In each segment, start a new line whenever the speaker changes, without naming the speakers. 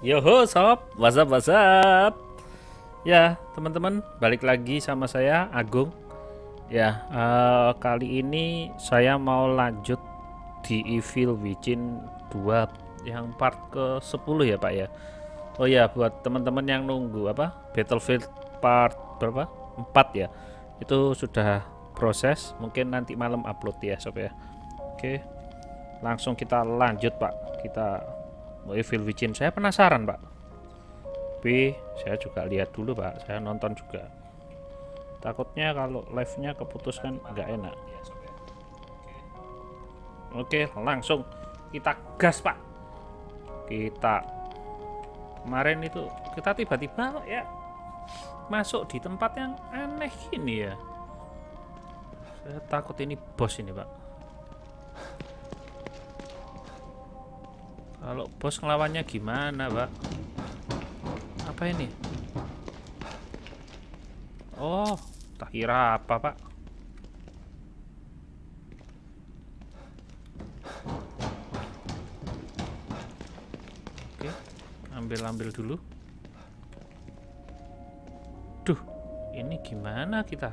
Yoho sob, what's up? Ya teman-teman, balik lagi sama saya Agung. Ya, kali ini saya mau lanjut di Evil Within 2 yang part ke-10 ya Pak ya. Oh ya, buat teman-teman yang nunggu apa Battlefield part berapa? 4 ya. Itu sudah proses, mungkin nanti malam upload ya sob ya. Oke, langsung kita lanjut Pak. Kita Evil Within, saya penasaran Pak, tapi saya juga lihat dulu Pak, saya nonton juga, takutnya kalau live nya keputus kan nggak enak. Oke, langsung kita gas Pak. Kita kemarin itu kita tiba-tiba ya masuk di tempat yang aneh gini ya, saya takut ini bos ini Pak. Kalau bos ngelawannya gimana, Pak? Apa ini? Oh, tak kira apa, Pak. Oke, ambil dulu. Duh, ini gimana kita?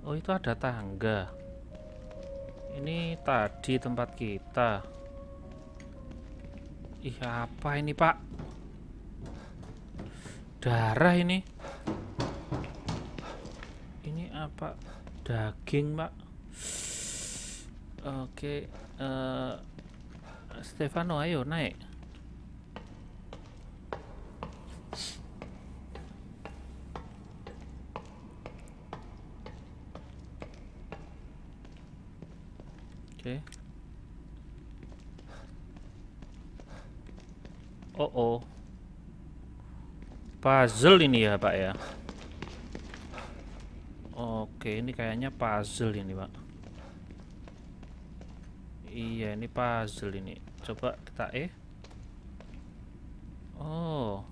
Oh, itu ada tangga. Ini tadi tempat kita. Ih, apa ini Pak? Darah ini. Ini apa? Daging Pak. Oke, Stefano ayo naik. Oke. Oh, puzzle ini ya Pak ya. Oke, ini kayaknya puzzle ini Pak. Iya, ini puzzle ini. Coba kita Oh,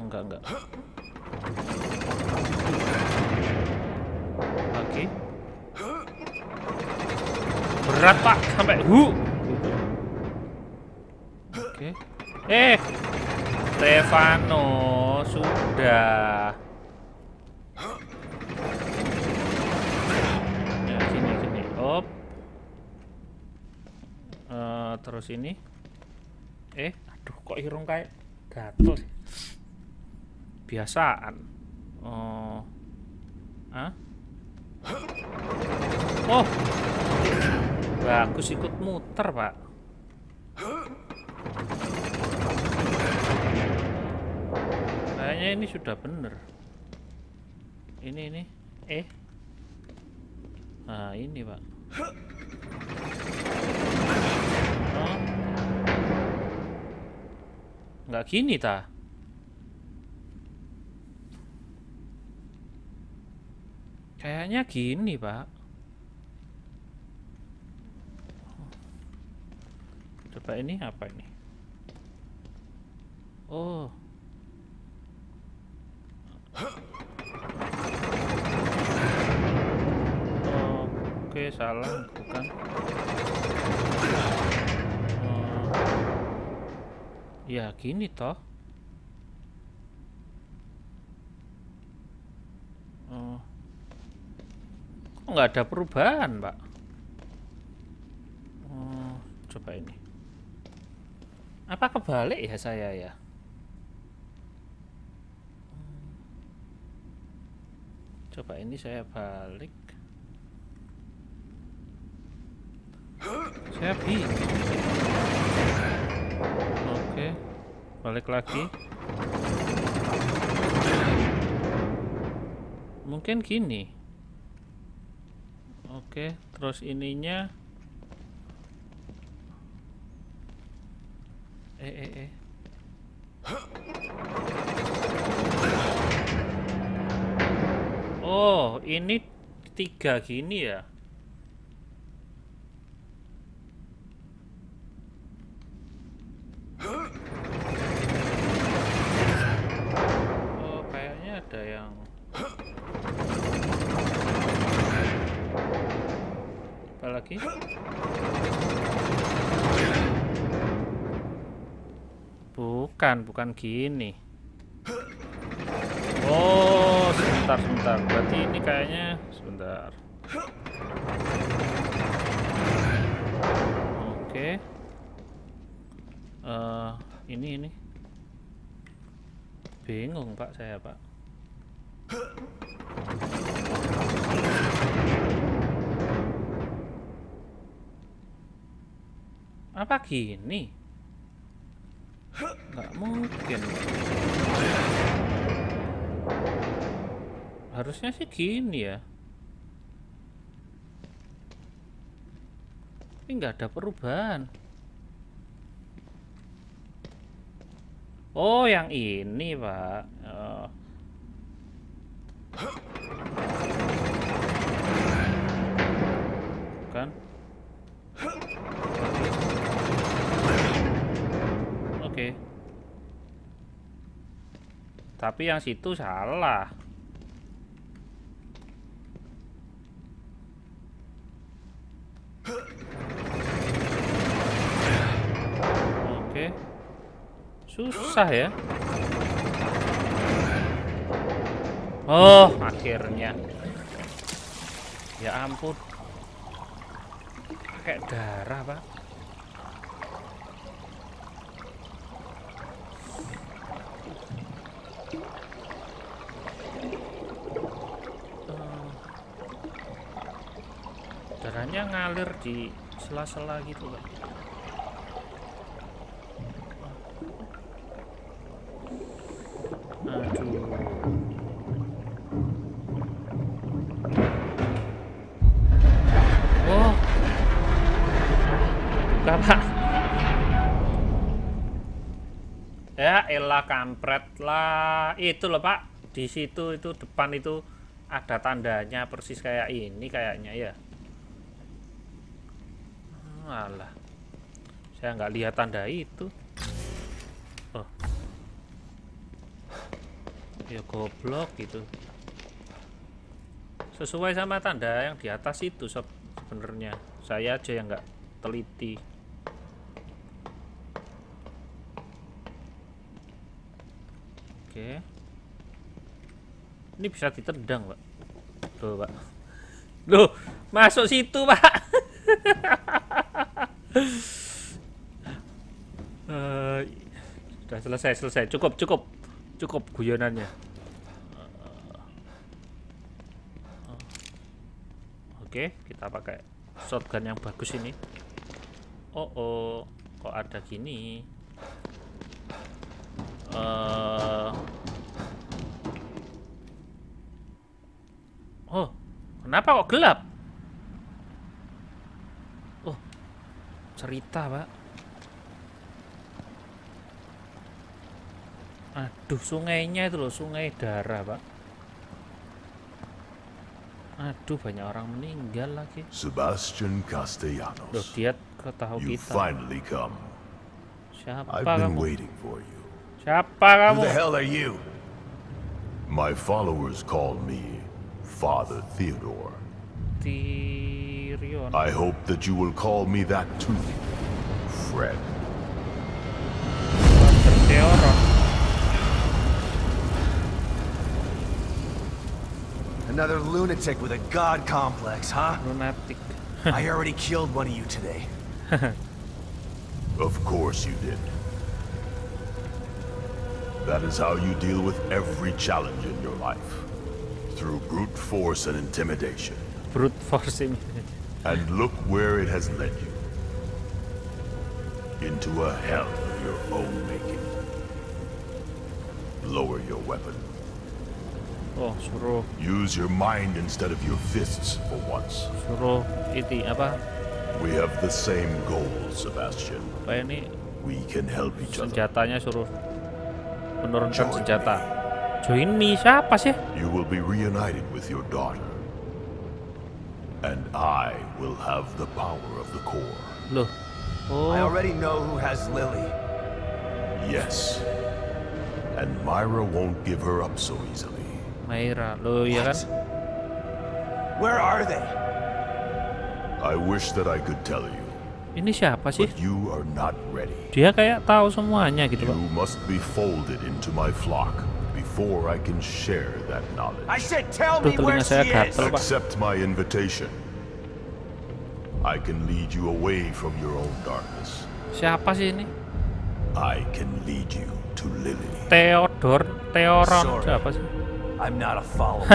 enggak. Oke, berat Pak sampai Oke. Stefano sudah. Ya sini. Op. Terus ini. Aduh kok irung kayak gatel sih. Biasaan. Oh. Bagus, ikut muter Pak. Kayaknya ini sudah bener. Ini nah ini Pak. Oh, nggak gini ta? Kayaknya gini Pak. Coba ini apa ini? Oh. Oke, salah bukan. Ya gini toh. Kok nggak ada perubahan Pak? Coba ini. Apa kebalik ya saya ya? Coba ini saya balik. Saya bingung. Oke, balik lagi. Mungkin gini. Oke, terus ininya. Oh, ini 3 gini ya. Oh, kayaknya ada yang lagi. Bukan gini. Oh, sebentar. Berarti ini kayaknya sebentar. Oke. Ini. Bingung, Pak, saya, Pak. Apa gini? Nggak mungkin. Harusnya sih gini ya. Tapi nggak ada perubahan. Oh, yang ini, Pak. Kan? Oke. Tapi yang situ salah. Oke. Susah ya. Oh, akhirnya. Ya ampun. Kayak darah, Pak. Darahnya ngalir di sela-sela gitu, Pak. Aduh. Oh. Buka, Pak. Ya elah, kampret lah. Itu loh, Pak. Di situ itu depan itu ada tandanya persis kayak ini kayaknya ya. Alah. Saya nggak lihat tanda itu. Oh. Ya goblok gitu. Sesuai sama tanda yang di atas itu sebenarnya. Saya aja yang nggak teliti. Oke. Ini bisa ditendang, Pak. Tuh, Pak. Loh, masuk situ, Pak. Sudah selesai. Cukup guyonannya. Oke, kita pakai shotgun yang bagus ini. Oh, kok ada gini? Oh, kenapa kok gelap? Oh, cerita, Pak. Aduh, sungainya itu loh, sungai darah, Pak. Aduh, banyak orang meninggal lagi.
Sebastian Castellanos.
Loh, dia ketahu
You
kita.
finally come.
Siapa
I've been
kamu?
waiting for you.
Siapa kamu?
Who the hell are you? My followers call me Father Theodore.
Tyrion.
I hope that you will call me that too, friend.
Theodore.
Another lunatic with a god complex, huh?
Lunatic.
I already killed one of you today.
Of course you did. That is how you deal with every challenge in your life. Through brute force and intimidation.
Brute force ini.
And look where it has led you. Into a hell of your own making. Lower your weapon.
Oh, suruh
Use your mind instead of your fists for once.
ini apa?
We have the same goal, Sebastian.
Apa ini?
We can help each other.
Senjatanya suruh menurunkan senjata. Join me siapa sih?
You will be reunited with your daughter. And I will have the power of the core.
Loh.
I
Oh,
already know who has Lily.
Yes. And Myra won't give her up so easily.
Myra. Loh, ya kan?
Where are they?
I wish that I could tell you.
Ini siapa sih?
But you are not ready.
Dia kayak tahu semuanya gitu, Pak.
You must be folded into my flock before I can share that knowledge.
I said tell
Tuh,
me where
telinga
she
saya
is!
gatel, Pak.
Accept my invitation. I can lead you away from your own darkness.
Siapa sih ini?
I can lead you to Lily.
Theoron, siapa sih?
I'm not a follower.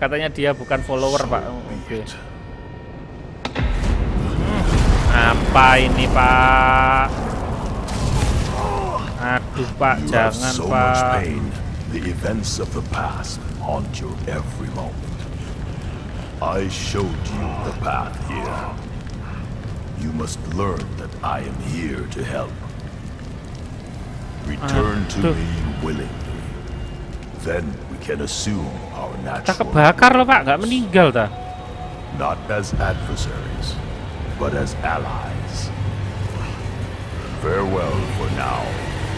Katanya dia bukan follower, Pak. Oke. Apa ini, Pak? Aduh, Pak,
You have
jangan,
so much
Pak.
pain. The events of the past haunt your every moment. I showed you the path here. You must learn that I am here to help. Return to me willingly. Then we can assume our
Kita
natural.
kebakar loh, Pak, nggak meninggal dah.
Not as adversaries, but as allies. Farewell for now,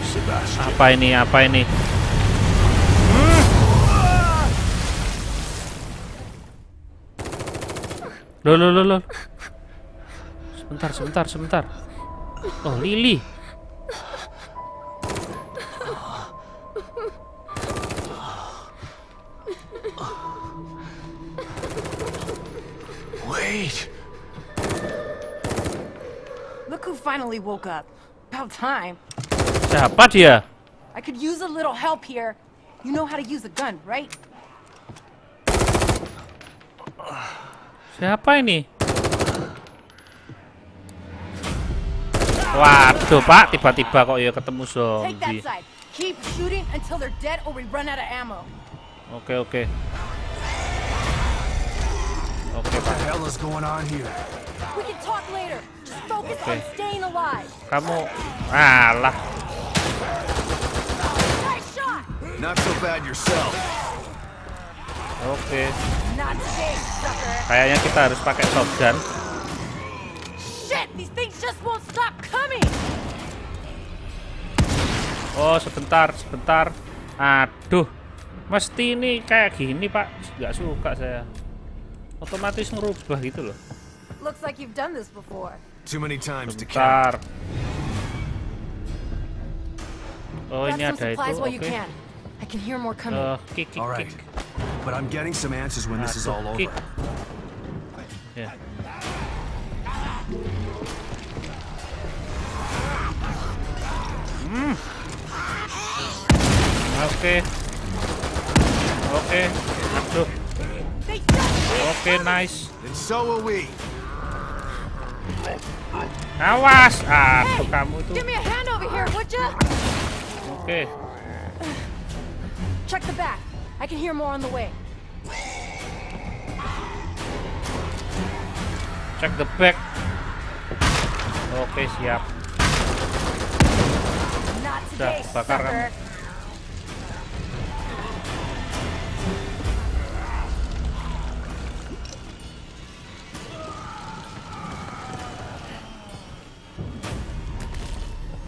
Sebastian.
Apa ini? Apa ini? Loh. Sebentar. Oh, Lily.
Wait!
Look who finally woke up. About time.
Siapa dia?
I could use a little help here. You know how to use a gun, right?
Siapa ini? Waduh, Pak, tiba-tiba kok ya ketemu
Take that
zombie.
side. Keep shooting until they're dead or we run out of ammo.
Oke, Pak.
What the hell is going on here?
We can talk later. Just focus
Okay.
on staying alive.
Kamu, alah.
Nice shot.
Not so bad yourself.
Oke,
Not today, sucker.
kayaknya kita harus pakai shotgun.
Shit, these things just won't stop coming.
Oh, sebentar. Aduh, mesti ini kayak gini, Pak. Nggak suka saya. Otomatis ngerubah gitu loh.
Looks like you've done this before.
Too many times to count.
Bentar. Oh,
Grab
ini
some
ada itu.
supplies while you
Oke.
can. I can hear more coming.
Kick.
All right. But I'm getting some answers when this is all over.
Kick. Ya. Oke. Aduh.
They just
Oke, nice.
And so will we.
Awas. Aduh, kamu tuh.
give me a hand over here, would ya?
Oke.
Check the back. I can hear more on the way.
Check the back. Oke, siap.
Not today,
bakar
sucker.
kamu.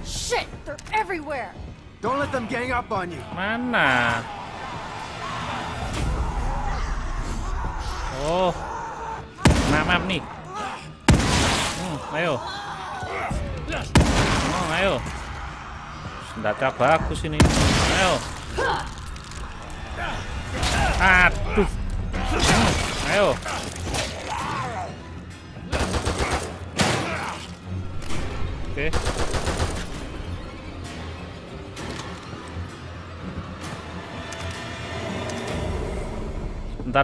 Shit, they're everywhere.
Don't let them gang up on you.
Mana? Oh. Maaf nih. Ayo. Ayo. Senjata bagus ini. Ayo. Aduh. Ayo. Oke.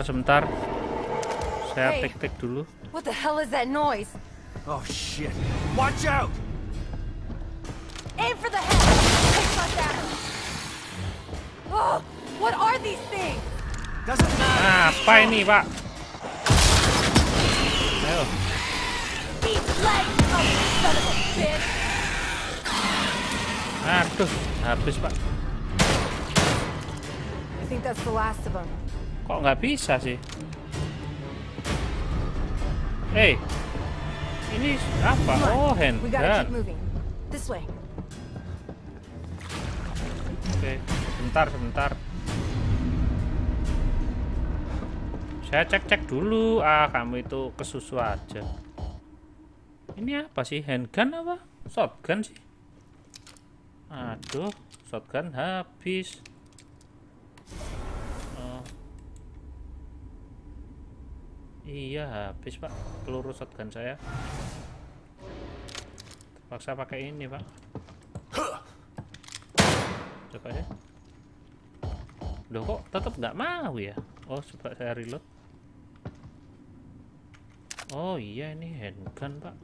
Sebentar. Saya
Hey.
tek dulu.
What the hell is that noise?
Oh shit. Watch out!
Aim for the head. Headshot at him. Oh, what are these things?
Doesn't matter.
Apa ini, Pak? Ayo.
These legs, oh, son of a bitch.
Aduh, habis, Pak.
I think that's the last of them.
Kok nggak bisa sih? Ini apa?
Come
Oh,
on. We gotta
handgun.
keep moving. This way.
Oke, sebentar. Saya cek dulu. Kamu itu kesusu aja. Ini apa sih? Handgun apa? Shotgun sih? Aduh, shotgun habis. Oh. Iya habis pak, peluru shotgun saya. Terpaksa pakai ini pak. Coba ya. Loh kok tetap nggak mau ya? Oh coba saya reload. Oh iya ini handgun pak.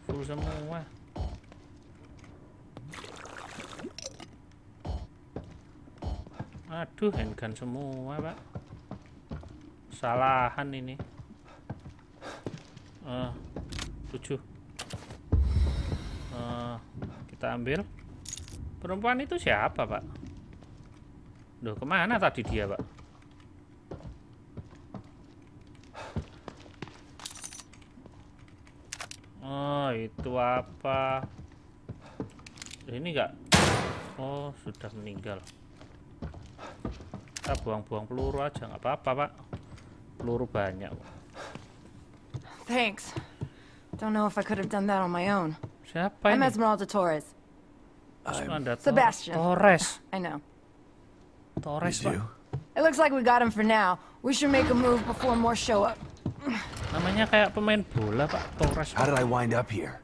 Full semua. Aduh handgun semua pak. Salahan ini. 7. Kita ambil. Perempuan itu siapa pak? Loh kemana tadi dia pak? Oh itu apa? Ini enggak? Oh sudah meninggal. Kita buang-buang peluru aja, nggak apa-apa pak. Peluru banyak.
Thanks. Don't know if I could have done that on my own.
Siapa
I'm
ini?
Esmeralda Torres. Sebastian.
Torres.
I know.
Torres pak.
It looks like we got him for now. We should make a move before more show up.
Namanya kayak pemain bola pak. Torres.
How did I wind up here?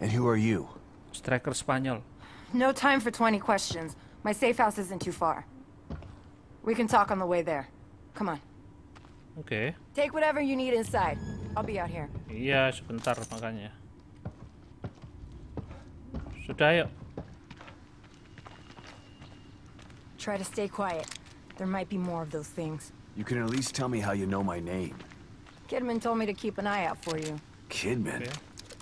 And who are you?
Striker Spanyol.
No time for 20 questions. My safe house isn't too far. We can talk on the way there. Come on.
Oke.
Take whatever you need inside. I'll be out here.
Iya sebentar makanya. Sudah yuk.
Try to stay quiet. There might be more of those things.
You can at least tell me how you know my name.
Kidman told me to keep an eye out for you.
Kidman?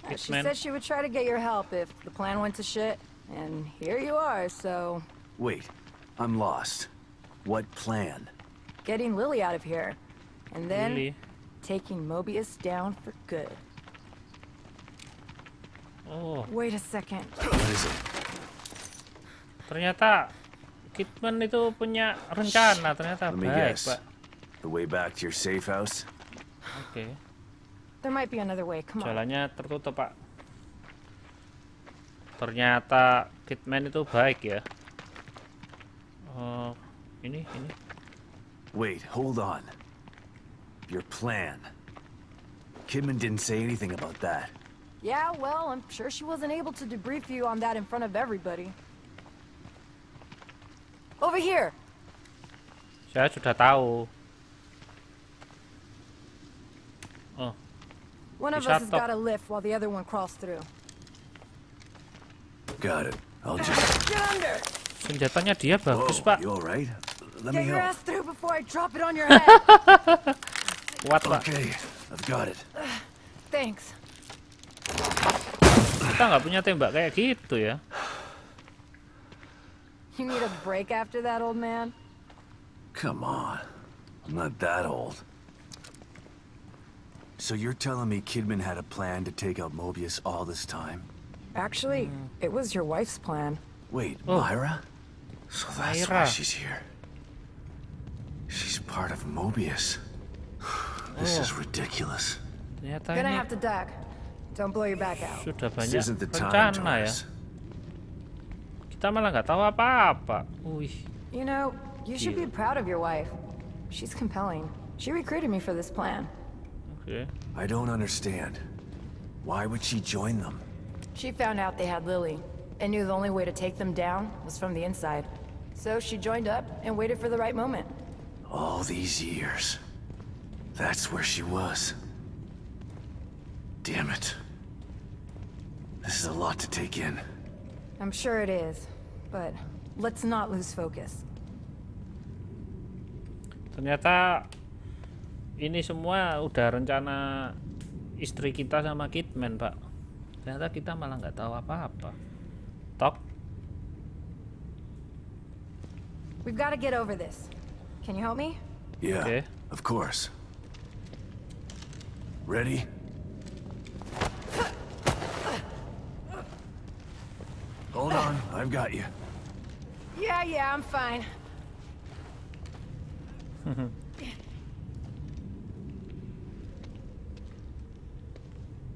Okay.
She said she would try to get your help if the plan went to shit. And here you are, so...
Wait, I'm lost. What plan?
Getting Lily out of here. And then
Lily.
taking Mobius down for good.
Oh,
Wait a second.
What is it?
ternyata Kidman itu punya rencana. Ternyata
Let me
baik
guess.
pak.
The way back to your safe house?
Oke.
There might be another way. Come on.
Jalannya tertutup pak. Ternyata Kidman itu baik ya. Oh, ini.
Wait, hold on. Your plan. Kidman didn't say anything about that.
Yeah, well, I'm sure she wasn't able to debrief you on that in front of everybody. Over here.
Saya sudah tahu. Oh,
One of
Bisa
us has
top.
got a lift while the other one crawls through.
Got it. I'll just...
Get under!
senjatanya dia bagus pak.
You alright? Let
Get
me
your
help.
ass through before I drop it on your head!
Kuat pak.
Okay, I've got it.
Thanks.
Kita nggak punya tembak kayak gitu ya.
You need a break after that, old man?
Come on. I'm not that old. So you're telling me Kidman had a plan to take out Mobius all this time?
Actually, it was your wife's plan.
Wait,
Oh.
Myra? So that's why
Myra.
she's here. She's part of Mobius. This
Oh.
is ridiculous.
Ternyata
Gonna
ini
have to duck. Don't blow your back out.
sudah
This
banyak
isn't the time,
rencana ya.
Torres.
Kita malah nggak tahu apa-apa. Wih,
You know, you should be proud of your wife. She's compelling. She recruited me for this plan.
oke.
I don't understand. Why would she join them?
She found out they had Lily and knew the only way to take them down was from the inside. So she joined up and waited for the right moment.
All these years. That's where she was. Damn it. This is a lot to take in.
I'm sure it is, but let's not lose focus.
Ternyata ini semua udah rencana istri kita sama Kidman pak. Ternyata kita malah nggak tahu apa-apa. Tok.
We've got to get over this. Can you help me?
Yeah,
Okay.
of course. Ready? Hold on, I've got you.
Yeah, I'm fine.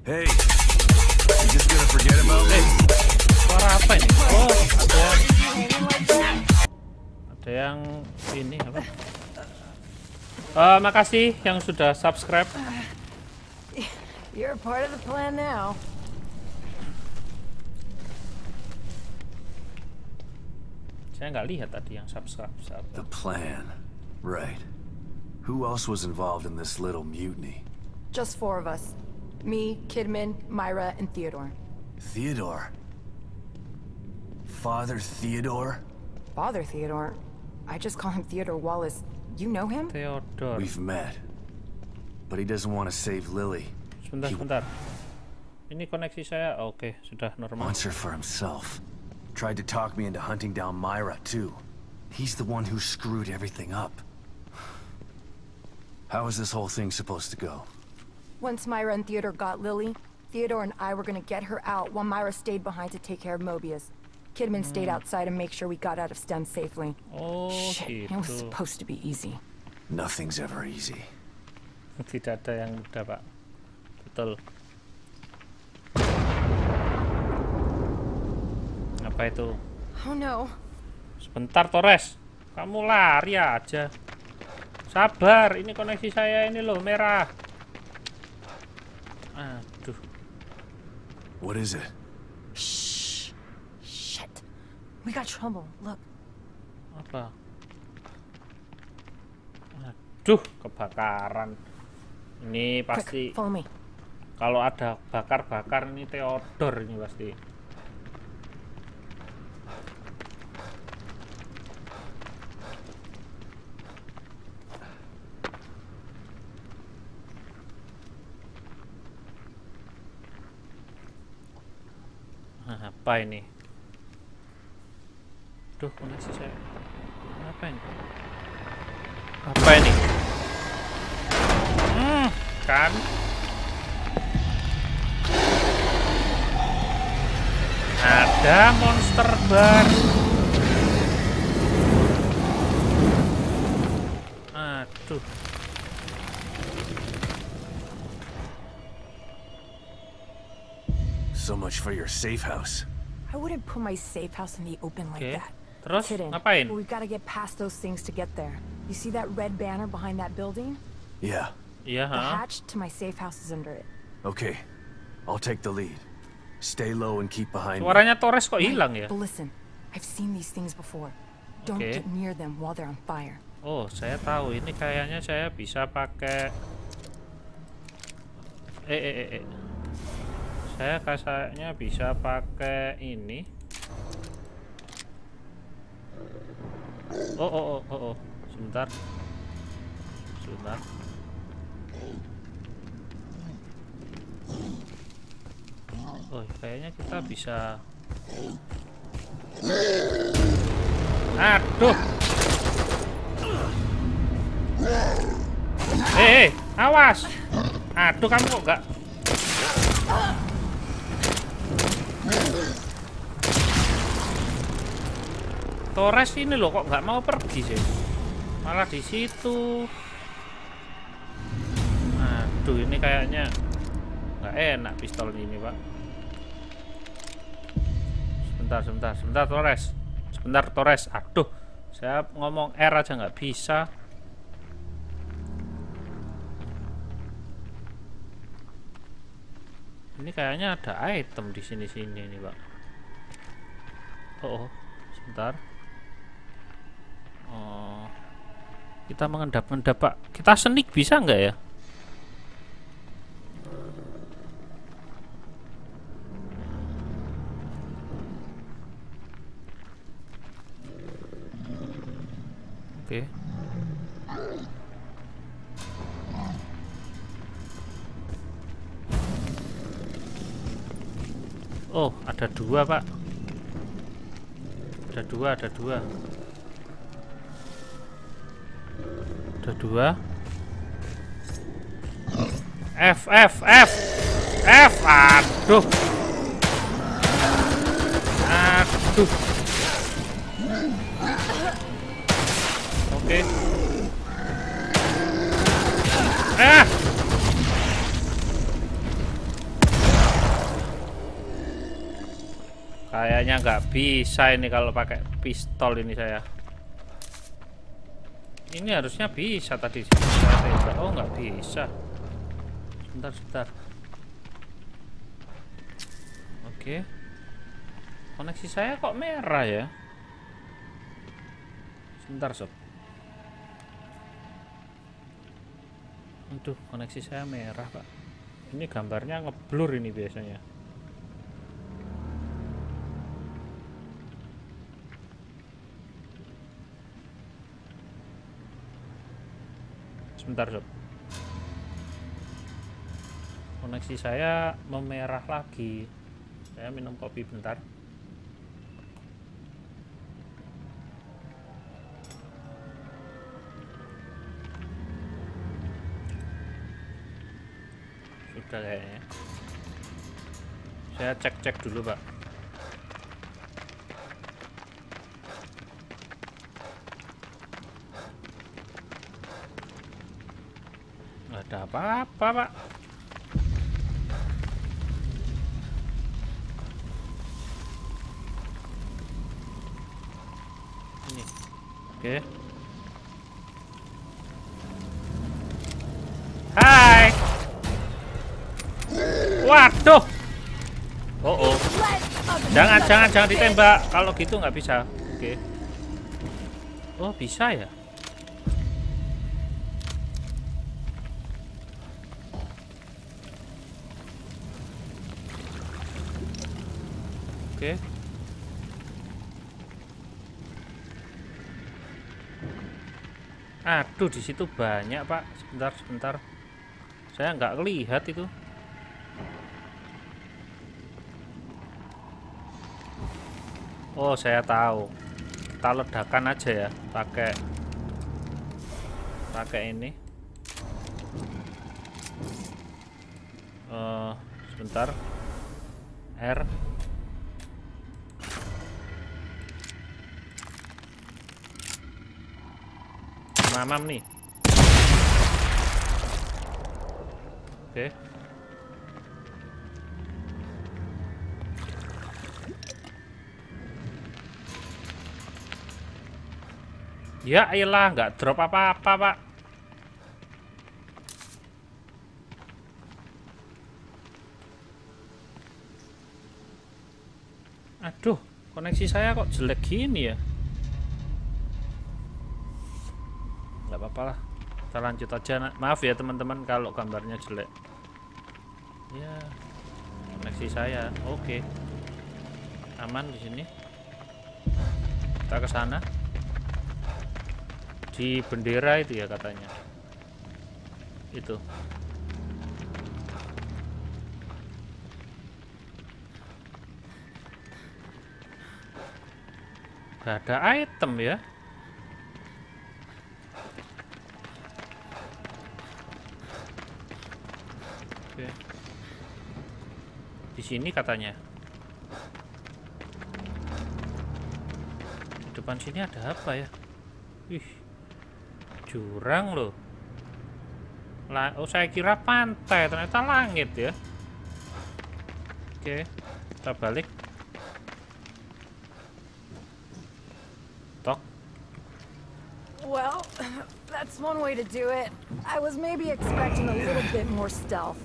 Hey, you just gonna forget about me?
Suara apa ini? Oh, ada yang ini apa? Makasih yang sudah subscribe.
You're a part of the plan now.
Saya nggak lihat tadi yang subscribe.
The plan, right? Who else was involved in this little mutiny?
Just 4 of us. Me, Kidman, Myra, and Theodore.
Theodore? Father Theodore?
Father Theodore? I just call him Theodore Wallace. You know him?
Theodore.
We've met. But he doesn't want to save Lily.
Sebentar. Ini koneksi saya. Oke, sudah normal.
Wants her for himself. Tried to talk me into hunting down Myra, too. He's the one who screwed everything up. How is this whole thing supposed to go?
Once Myra and Theodore got Lily, Theodore and I were gonna get her out while Myra stayed behind to take care of Mobius. Kidman stayed outside and make sure we got out of STEM safely.
Oh,
shit,
gitu.
it was supposed to be easy.
Nothing's ever easy.
Tidak ada yang mudah, Pak. Betul. Apa itu?
Oh no.
Sebentar, Torres. Kamu lari aja. Sabar, ini koneksi saya ini loh, merah. Aduh.
What is it?
Shh. Shit. We got trouble. Look.
Apa? Aduh, kebakaran. Ini pasti.
Quick, follow me.
Kalau ada bakar-bakar ini Theodore ini pasti. Apa ini? Duh, koneksi saya. Apa ini? Apa ini? Kan? Ada monster baru. Aduh.
So much for your safe house.
I wouldn't put my safe house in the open like that.
Terus
It's hidden,
ngapain?
but we've got to get past those things to get there. You see that red banner behind that building?
Yeah.
Iya,
The hatch to my safe house is under it.
Okay. I'll take the lead. Stay low and keep behind me.
Suaranya Torres kok hilang ya?
But listen, I've seen these things before. Don't
Okay.
get near them while they're on fire.
Oh, saya tahu. Ini kayaknya saya bisa pakai. Saya kayaknya bisa pakai ini. Oh. Sebentar. Oh, kayaknya kita bisa. Aduh. Awas. Aduh, kamu kok enggak. Torres ini loh kok nggak mau pergi sih. Malah di situ. Aduh, ini kayaknya nggak enak pistol ini, Pak. Sebentar, Torres. Sebentar, Torres. Aduh, saya ngomong R aja nggak bisa. Ini kayaknya ada item di sini nih, Pak. Oh, sebentar. Oh, kita mengendap-endap, Pak. Kita sneak bisa nggak ya? Oke. Oh, ada 2, Pak. Ada dua. Ada 2. F. Aduh. Oke. Kayaknya nggak bisa ini kalau pakai pistol ini saya. Ini harusnya bisa tadi saya tembak. Oh, nggak bisa. Sebentar. Oke. Koneksi saya kok merah ya? Sebentar, sob. Aduh, koneksi saya merah, Pak. Ini gambarnya ngeblur ini biasanya. Sebentar, sob. Koneksi saya memerah lagi. Saya minum kopi bentar. Sudah kayaknya. Saya cek dulu, Pak. Nggak ada apa-apa, Pak. Ini. Oke. Hai. Waduh. Oh. Jangan ditembak. Kalau gitu nggak bisa. Oke. Oh, bisa ya? Oke. Aduh, di situ banyak, Pak. Sebentar. Saya nggak lihat itu. Oh, saya tahu. Kita ledakan aja ya, pakai ini. Sebentar. R. Mamam nih. Oke. Ya elah, nggak drop apa-apa, Pak. Aduh, koneksi saya kok jelek gini ya. Nggak apa-apa lah. Kita lanjut aja. Maaf ya teman-teman kalau gambarnya jelek. Ya, koneksi saya. Oke. Aman di sini. Kita ke sana. Di bendera itu ya katanya. Itu. Gak ada item ya. Oke. Di sini katanya. Di depan sini ada apa ya? Ih. Jurang loh. Oh, saya kira pantai, ternyata langit ya. Oke, kita balik. Tok.
Well, that's one way to do it. I was maybe expecting a little bit more stealth.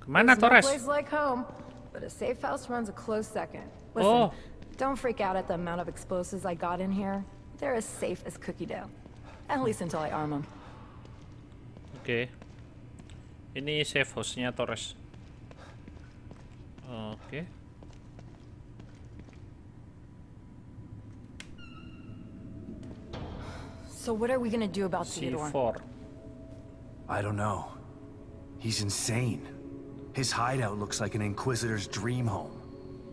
Kemana, Torres?
No place like home, but a safe house runs a close second. Listen, don't freak out at the amount of explosives I got in here. They're as safe as cookie dough. At least until I arm them.
Oke. Ini safe house-nya Torres. Oke.
So what are we gonna do about Theodore?
C4.
I don't know. He's insane. His hideout looks like an Inquisitor's dream home.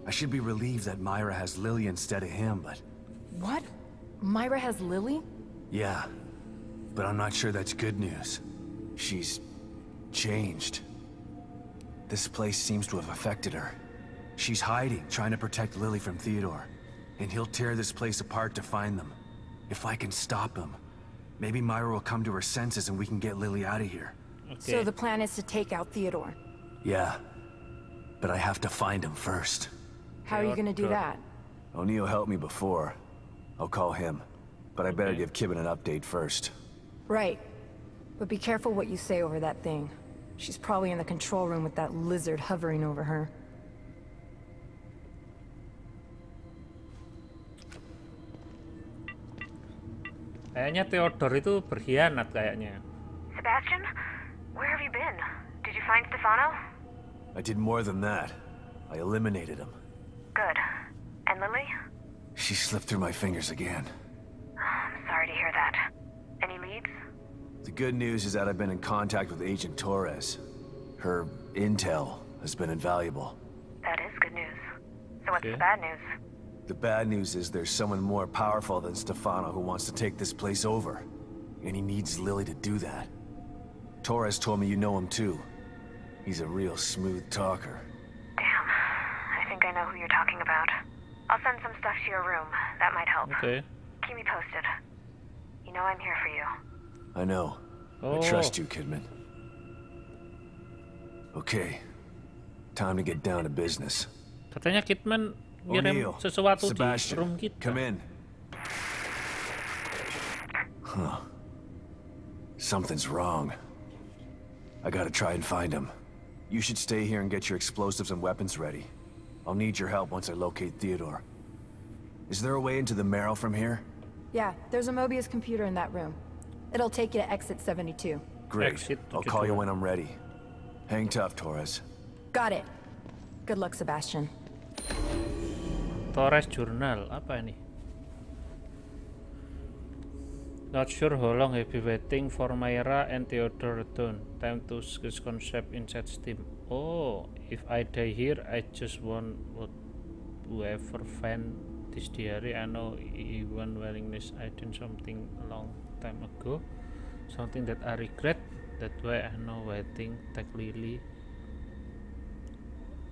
I should be relieved that Myra has Lily instead of him, but...
What? Myra has Lily?
Yeah. But I'm not sure that's good news. She's... changed. This place seems to have affected her. She's hiding, trying to protect Lily from Theodore. And he'll tear this place apart to find them. If I can stop him, maybe Myra will come to her senses and we can get Lily out of here.
Okay.
So the plan is to take out Theodore.
Yeah, but I have to find him first.
How are you gonna do that?
O'Neill helped me before. I'll call him. But I better give Kibben an update first.
Right. But be careful what you say over that thing. She's probably in the control room with that lizard hovering over her.
Kayaknya Theodore itu berkhianat kayaknya.
Sebastian? Where have you been? Did you find Stefano?
I did more than that. I eliminated him.
Good. And Lily?
She slipped through my fingers again.
I'm sorry to hear that. Any leads?
The good news is that I've been in contact with Agent Torres. Her intel has been invaluable.
That is good news. So what's
Okay.
the bad news?
The bad news is there's someone more powerful than Stefano who wants to take this place over. And he needs Lily to do that. Torres told me you know him too. He's a real smooth talker.
Damn. I think I know who you're talking about. I'll send some stuff to your room. That might help.
Okay.
Keep me posted. You know I'm here for you.
I know.
Oh.
I trust you, Kidman. Okay. Time to get down to business.
Katanya Kidman ngirim
O'Neill,
sesuatu di
Sebastian,
room kita.
come in. Huh. Something's wrong. I gotta try and find him. You should stay here and get your explosives and weapons ready. I'll need your help once I locate Theodore. Is there a way into the Marrow from here?
Yeah, there's a Mobius computer in that room. It'll take you to exit 72.
Great.
Exit
I'll call you
72.
when I'm ready. Hang tough, Torres.
Got it. Good luck, Sebastian.
Torres Journal, apa ini? Not sure how long I've been waiting for Myra and Theodore return. Time to sketch concept inside Steam. Oh, if I die here, I just want whoever find this diary. I know even willingness I did something a long time ago. Something that I regret. That's why I know waiting take Lily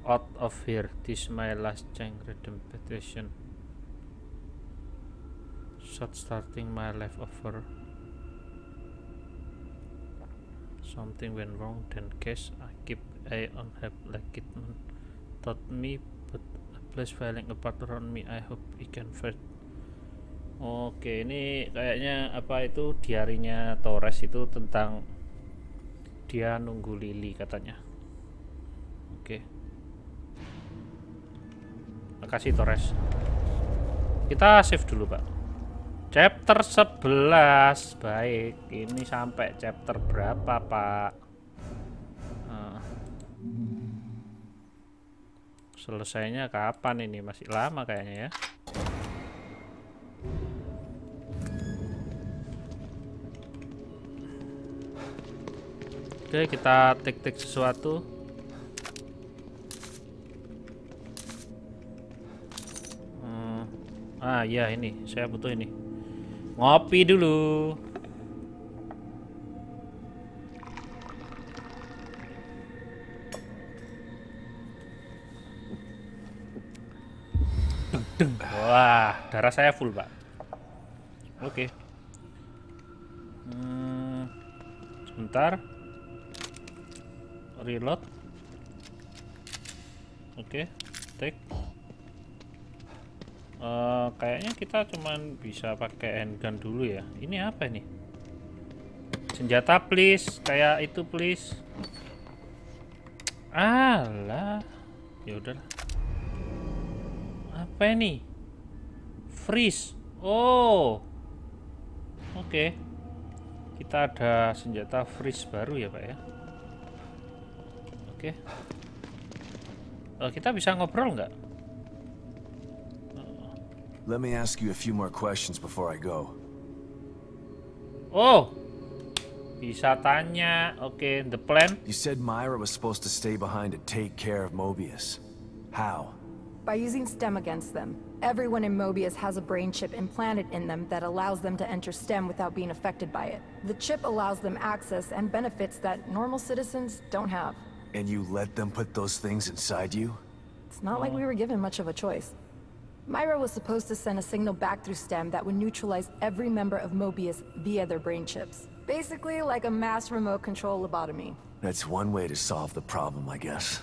out of here. This my last chance redemption. Shot starting my life over. Something went wrong, then guess I keep eye on help like Kidman taught me, but a place falling apart around me. I hope it can fight. Oke, ini kayaknya apa itu diarinya Torres itu tentang dia nunggu Lily katanya. Oke. Makasih Torres. Kita save dulu, Pak. Chapter 11. Baik, ini sampai chapter berapa, Pak? Selesainya kapan ini? Masih lama kayaknya ya. Oke, kita tik-tik sesuatu. Ya ini, saya butuh ini. Ngopi dulu. Wah, darah saya full, Pak. Oke. Sebentar. Reload. Oke, take. Kayaknya kita cuman bisa pakai handgun dulu ya. Ini apa ini? Senjata please, kayak itu please. Alah, ya udahlah. Apa ini? Freeze. Oh, oke. Kita ada senjata freeze baru ya, Pak ya. Oke. Kita bisa ngobrol nggak?
Let me ask you a few more questions before I go.
Oh, bisa tanya. Oke, the plan.
You said Myra was supposed to stay behind to take care of Mobius. How?
By using STEM against them. Everyone in Mobius has a brain chip implanted in them that allows them to enter STEM without being affected by it. The chip allows them access and benefits that normal citizens don't have.
And you let them put those things inside you?
It's not like we were given much of a choice. Myra was supposed to send a signal back through STEM that would neutralize every member of Mobius via their brain chips. Basically like a mass remote control lobotomy.
That's one way to solve the problem, I guess.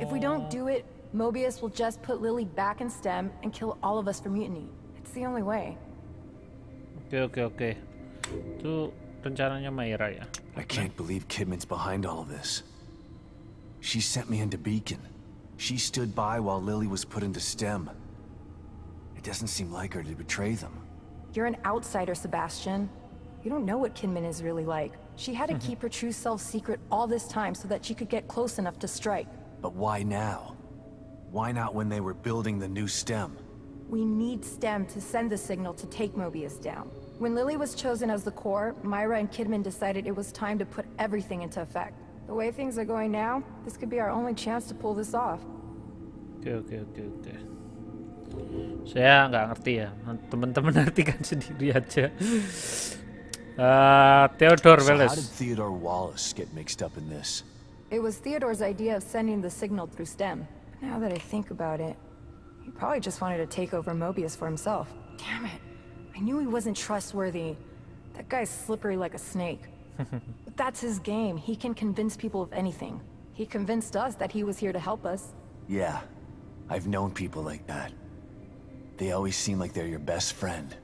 If we don't do it, Mobius will just put Lily back in STEM and kill all of us for mutiny. It's the only way.
Oke. Itu rencananya Myra ya.
I can't believe Kidman's behind all of this. She sent me into Beacon. She stood by while Lily was put into STEM. It doesn't seem like her to betray them.
You're an outsider, Sebastian. You don't know what Kidman is really like. She had to keep her true self secret all this time so that she could get close enough to strike.
But why now? Why not when they were building the new STEM?
We need STEM to send the signal to take Mobius down. When Lily was chosen as the core, Myra and Kidman decided it was time to put everything into effect. The way things are going now, this could be our only chance to pull this off.
Oke. Saya nggak ngerti ya. Teman-teman artikan sendiri aja. Theodore
So
Wallace.
how did Theodore Wallace get mixed up in this?
It was Theodore's idea of sending the signal through STEM. But now that I think about it, he probably just wanted to take over Mobius for himself. Damn it. I knew he wasn't trustworthy. That guy's slippery like a snake. But that's his game. He can convince people of anything. He convinced us that he was here to help us.
Yeah, I've known people like that. They always seem like they're your best friend,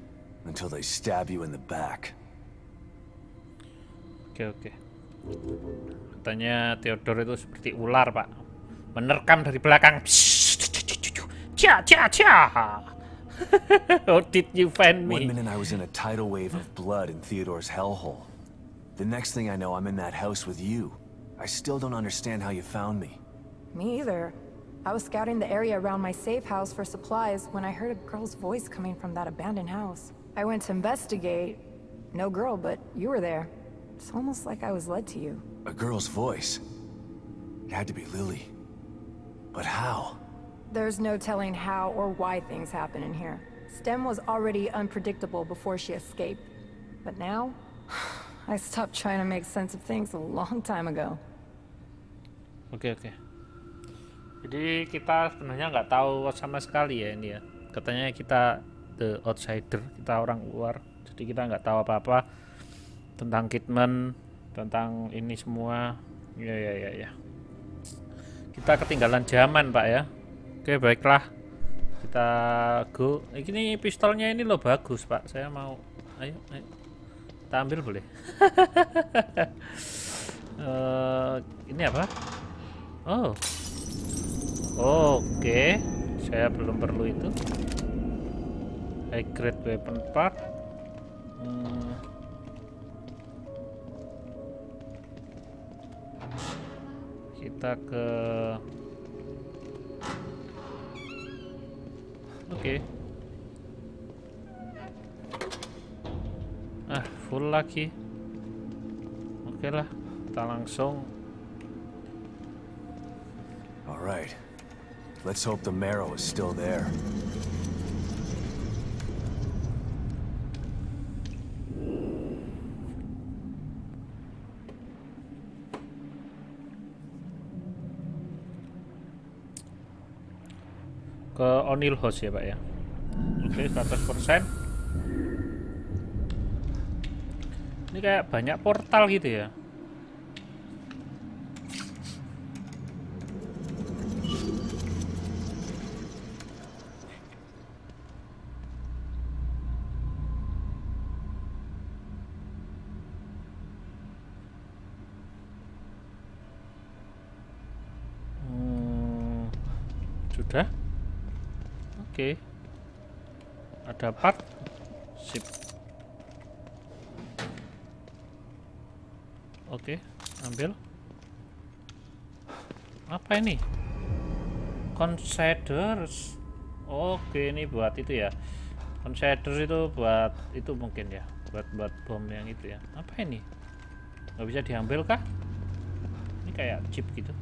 until they stab you in the back.
Oke. Katanya Theodore itu seperti ular, Pak. Menerkam dari belakang. How did you find me?
1 minute I was in a tidal wave of blood in Theodore's hellhole. The next thing I know, I'm in that house with you. I still don't understand how you found me.
Me either. I was scouting the area around my safe house for supplies when I heard a girl's voice coming from that abandoned house. I went to investigate. No girl, but you were there. It's almost like I was led to you.
A girl's voice. It had to be Lily. But how?
There's no telling how or why things happen in here. STEM was already unpredictable before she escaped. But now, I stopped trying to make sense of things a long time ago.
Oke. Jadi kita sebenarnya nggak tahu sama sekali ya ini ya. Katanya kita the outsider, kita orang luar. Jadi kita nggak tahu apa-apa tentang Kidman, tentang ini semua. Ya. Kita ketinggalan zaman, Pak ya. Oke, baiklah. Kita go. Ini pistolnya ini loh bagus, Pak. Saya mau. Ayo. Kita ambil boleh. Ini apa? Oh. Oke. Saya belum perlu itu. High grade weapon part. Kita ke Oke. Full lagi. Oke lah, kita langsung.
All right. Let's hope the marrow is still there.
Ke O'Neill House ya, Pak ya. Oke, 100%. Ini kayak banyak portal gitu ya. Sudah. Oke. Ada part. Sip. Oke, ambil. Apa ini? Considers. Oke, ini buat itu ya. Considers itu buat itu mungkin ya. Buat bom yang itu ya. Apa ini? Nggak bisa diambil kah? Ini kayak chip gitu.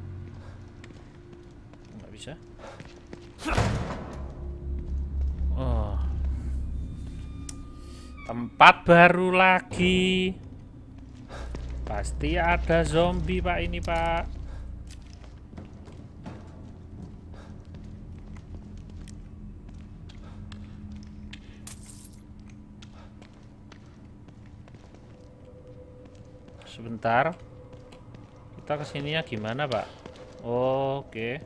Nggak bisa. Oh. Tempat baru lagi. Pasti ada zombie, Pak, ini, Pak. sebentar. Kita kesininya gimana, Pak? Oke.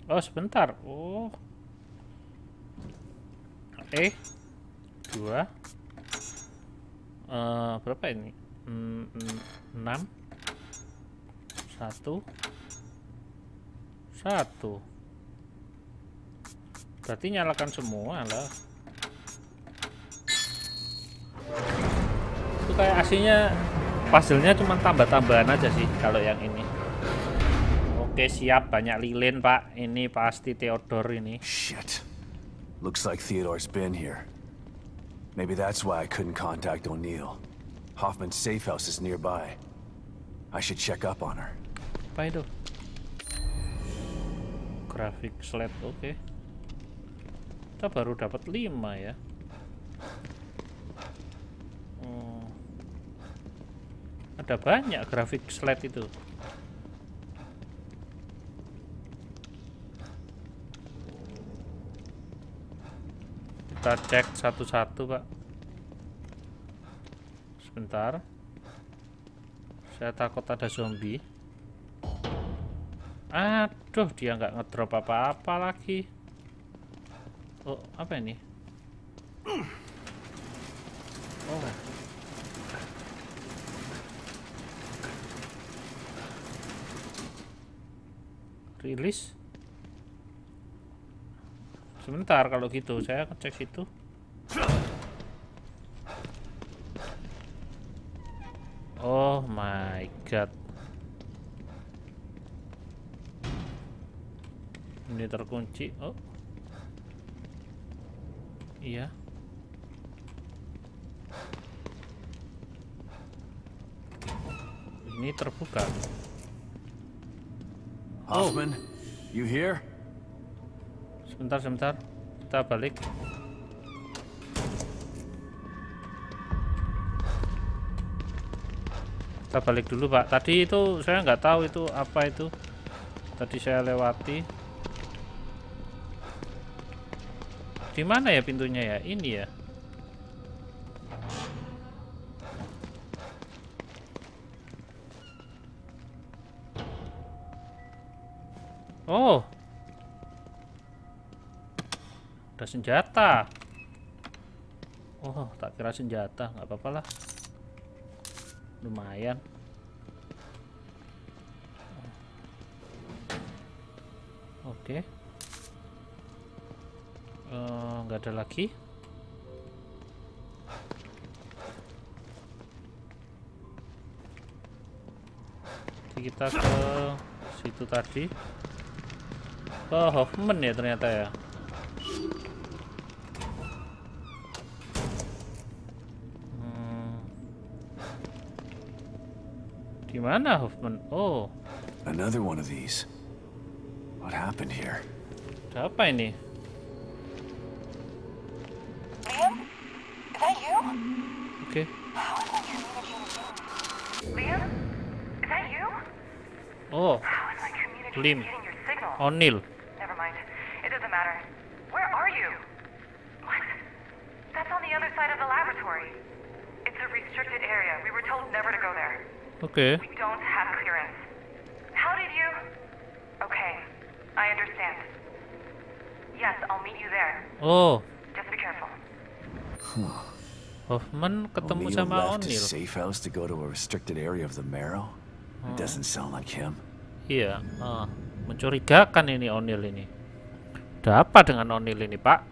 Oh, sebentar. Oh. 2. Berapa ini? 6. 1. Berarti nyalakan semua lah. Itu kayak aslinya puzzle-nya cuma tambah-tambahan aja sih kalau yang ini. Oke, siap. Banyak lilin, Pak. Ini pasti Theodore ini.
Shit. Looks like Theodore's been here. Maybe that's why I couldn't contact O'Neill. Hoffman's safe house is nearby. I should check up on her.
Apa itu? Graphic slide, oke. Kita baru dapat 5 ya. Ada banyak grafik slide itu. Kita cek satu-satu, Pak. Sebentar. Saya takut ada zombie. Aduh, dia nggak ngedrop apa-apa lagi. Oh, apa ini? Oh. Rilis. Sebentar, kalau gitu saya ngecek situ. Oh my god. Ini terkunci. Oh. Iya. Ini terbuka.
Hoffman, you here?
Sebentar. Kita balik. Kita balik dulu, Pak. Tadi itu saya nggak tahu itu apa itu. Tadi saya lewati. Di mana ya pintunya ya? Ini ya. Oh. Ada senjata. Oh, tak kira senjata. Nggak apa-apa lah. Lumayan. Oke. Nggak ada lagi. Jadi kita ke situ tadi. Oh, Hoffman ya ternyata ya. Di mana Hoffman? Oh.
Another one of these. What happened here?
Ada apa ini?
Liam? Is that you?
Oke.
How is my communicating? Liam? Is that you?
Oh.
How is my communicating
Liam.
getting your signal?
O'Neill.
Never mind. It doesn't matter. Where are you? What? That's on the other side of the laboratory. It's a restricted area. We were told never to go there.
Oke.
We don't have clearance. How did you... Okay, I understand. Yes, I'll meet you there.
Oh.
Just be careful.
Hoffman ketemu
O'Neill
sama
left his
O'Neill.
safe house to go to a restricted area of the Marrow? It doesn't sound like him.
Iya. Mencurigakan ini O'Neill ini. Ada apa dengan O'Neill ini, Pak?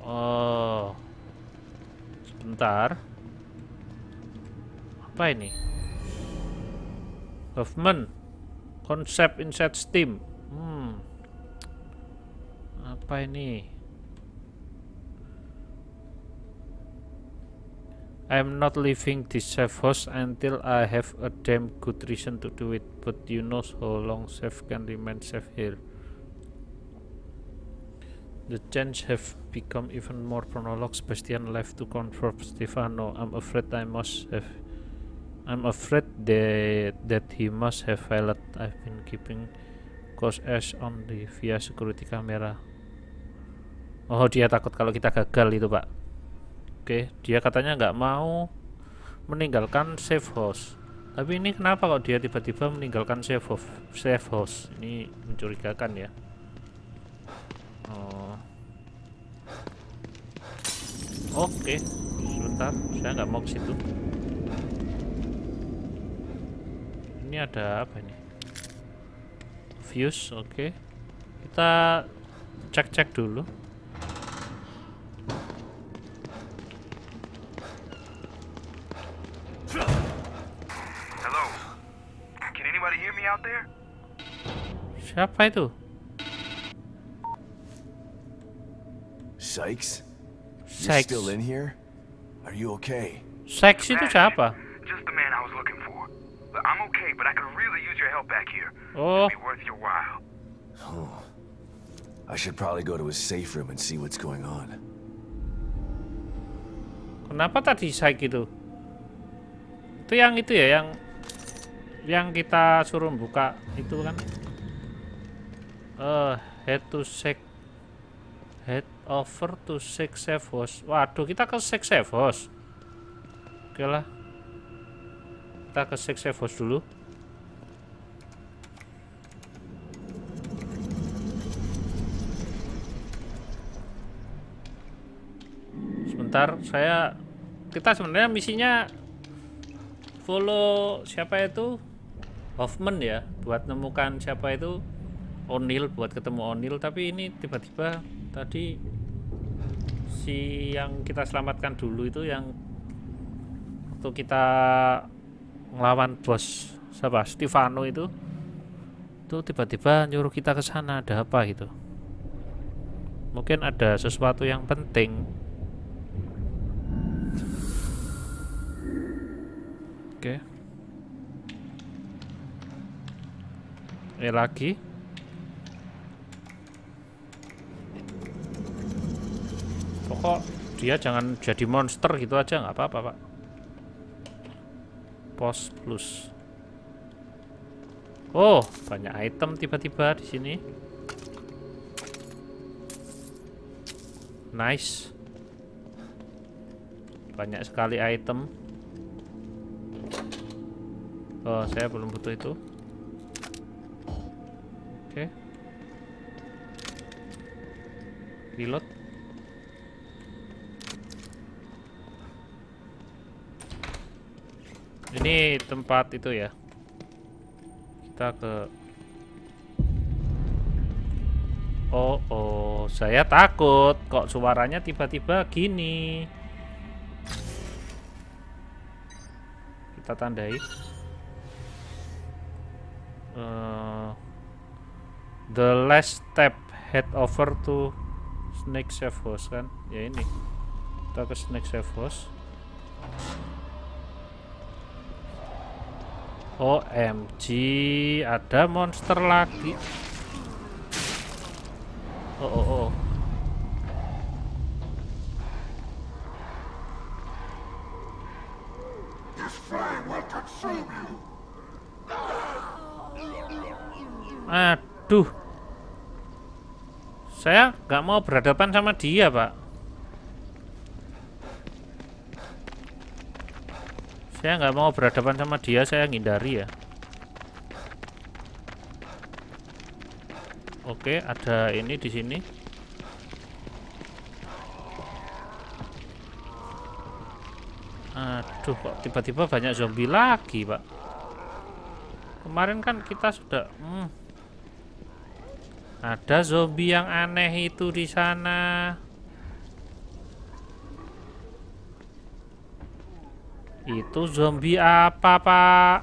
Oh. Sebentar. Apa ini? Hoffman. Concept inside Steam. Apa ini? I'm not leaving this safe house until I have a damn good reason to do it. But you know how long safe can remain safe here. The change have become even more prologue. Sebastian left to confront Stefano. I'm afraid that he must have failed. I've been keeping focus eyes on the via security camera. Oh, dia takut kalau kita gagal itu, Pak. Oke, dia katanya nggak mau meninggalkan safe house. Tapi ini kenapa kok dia tiba-tiba meninggalkan safe house? Ini mencurigakan ya. Oh. Oke, sebentar, saya nggak mau ke situ. Ini ada apa ini? Fuse, oke. Kita cek dulu.
Hello. Can anybody hear me out there?
Siapa itu?
Sykes? You're
Sykes.
still in here? Are you okay?
Sykes itu siapa?
Just the man I was looking for. But I'm okay, but I could really use your help back here.
Oh,
It'd be worth your while.
Oh. I should probably go to his safe room and see what's going on.
kenapa tadi Sykes itu? Itu ya, yang kita suruh buka itu kan? Head over to safe house. Waduh, kita ke safe house. Oke lah, kita ke safe house dulu. Sebentar, kita sebenarnya misinya follow siapa itu Hoffman ya, buat nemukan siapa itu O'Neill, buat ketemu O'Neill. Tapi ini tiba-tiba tadi si yang kita selamatkan dulu itu, yang waktu kita ngelawan bos siapa, Stefano itu tiba-tiba nyuruh kita ke sana. Ada apa gitu? Mungkin ada sesuatu yang penting. Oke. Ini lagi. Pokok dia jangan jadi monster gitu aja, nggak apa-apa, Pak. Pos plus. Oh, banyak item tiba-tiba di sini. Nice. Banyak sekali item. Oh, saya belum butuh itu. Oke. Reload. Ini tempat itu ya. Kita ke. Oh, saya takut kok suaranya tiba-tiba gini. Kita tandai. The last step, head over to snake safe house kan? Ya ini. Kita ke snake safe house. OMG, ada monster lagi. Oh. Aduh, saya nggak mau berhadapan sama dia, Pak. Saya nggak mau berhadapan sama dia, saya ngindari ya. Oke, ada ini di sini. Aduh, kok tiba-tiba banyak zombie lagi, Pak. Kemarin kan kita sudah ada zombie yang aneh itu di sana. Itu zombie apa, Pak?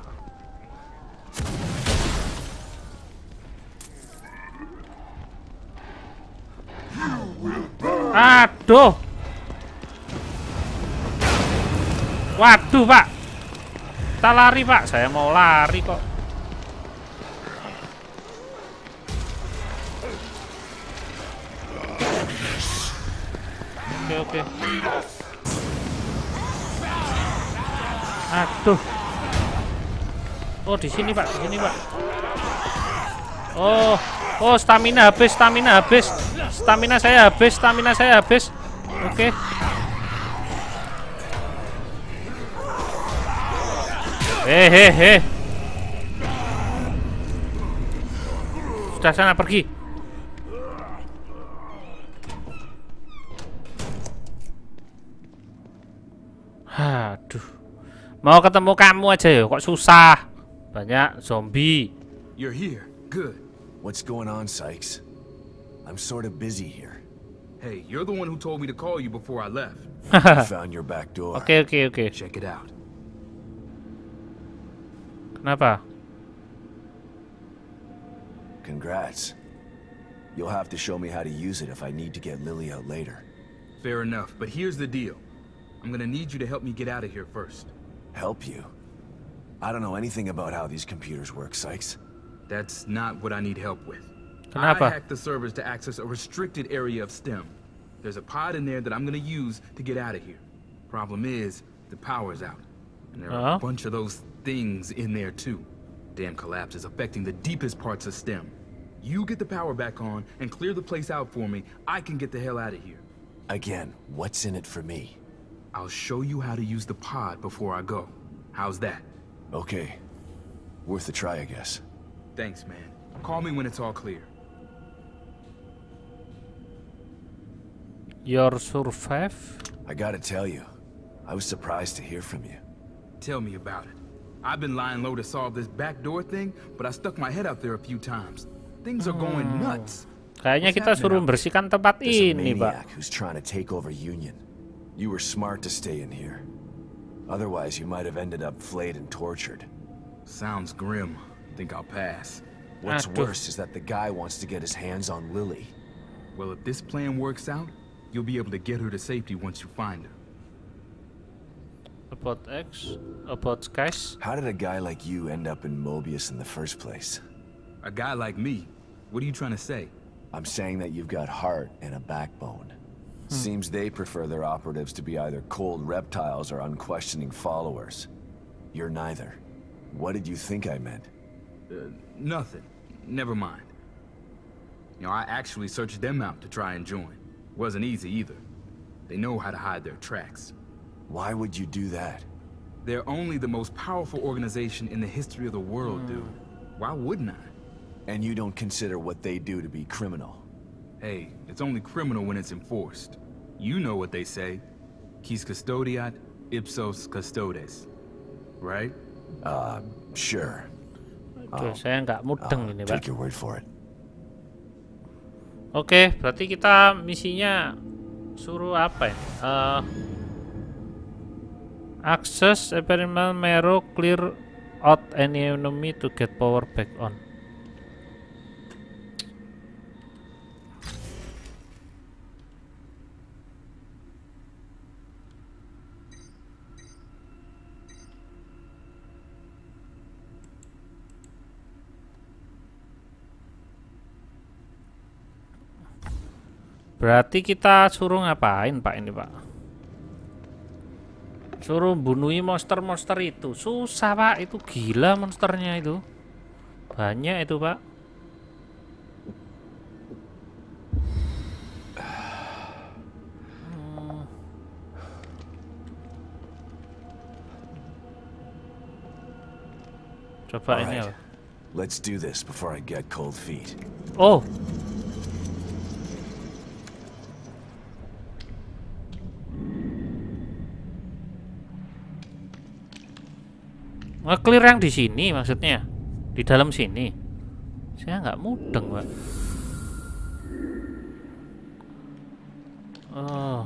Aduh. Waduh, Pak. Kita lari, Pak. Saya mau lari kok. Oke. Aduh. Oh, di sini, Pak. Di sini, Pak. Oh, stamina habis. Stamina saya habis. Oke. Hehehe. Sudah sana pergi. Aduh. Mau ketemu kamu aja ya, kok susah. Banyak zombie.
You're here. Good. What's going on, Sykes? I'm sort of busy here.
Hey, you're the one who told me to call you before I left.
I found your back door.
Oke.
Check it out.
Kenapa?
Congrats. You'll have to show me how to use it if I need to get Lily out later.
Fair enough, but here's the deal. I'm gonna need you to help me get out of here first.
Help you? I don't know anything about how these computers work, Sykes.
That's not what I need help with.
Kenapa?
I hacked the servers to access a restricted area of STEM. There's a pod in there that I'm gonna use to get out of here. Problem is, the power's out. And there are a bunch of those things in there too. Damn collapse is affecting the deepest parts of STEM. You get the power back on and clear the place out for me, I can get the hell out of here.
Again, what's in it for me?
I'll show you how to use the pod before I go. How's that?
Okay. Worth a try, I guess.
Thanks, man. Call me when it's all clear.
Your survive?
I gotta tell you, I was surprised to hear from you.
Tell me about it. I've been lying low to solve this backdoor thing, but I stuck my head out there a few times. Things are going nuts.
Kayaknya kita suruh bersihkan tempat
There's a
ini, Pak.
maniac who's trying to take over Union. You were smart to stay in here. Otherwise, you might have ended up flayed and tortured.
Sounds grim. Think I'll pass.
What's
Aduh.
worse is that the guy wants to get his hands on Lily.
Well, if this plan works out, you'll be able to get her to safety once you find her.
About X, about guys.
How did a guy like you end up in Mobius in the first place?
A guy like me? What are you trying to say?
I'm saying that you've got heart and a backbone. Seems they prefer their operatives to be either cold reptiles or unquestioning followers. You're neither. What did you think I meant?
Nothing. Never mind. You know, I actually searched them out to try and join. Wasn't easy either. They know how to hide their tracks.
Why would you do that?
They're only the most powerful organization in the history of the world, dude. Why wouldn't I?
And you don't consider what they do to be criminal?
Hey, it's only criminal when it's enforced. You know what they say. Quis custodiat, ipsos custodes. Right?
Sure.
Aduh, saya nggak mudeng ini, Pak.
Take your word for it.
Oke, berarti kita misinya suruh apa ya? Access experiment mirror, clear out any enemy to get power back on. Berarti kita suruh ngapain, Pak, ini, Pak? Suruh bunuhi monster-monster itu. Susah, Pak. Itu gila monsternya itu. Banyak itu, Pak. Coba ini ya.
Let's do this before I get cold feet.
Oh. Nge-clear yang di sini maksudnya, di dalam sini. Saya nggak mudeng, Pak. Oh.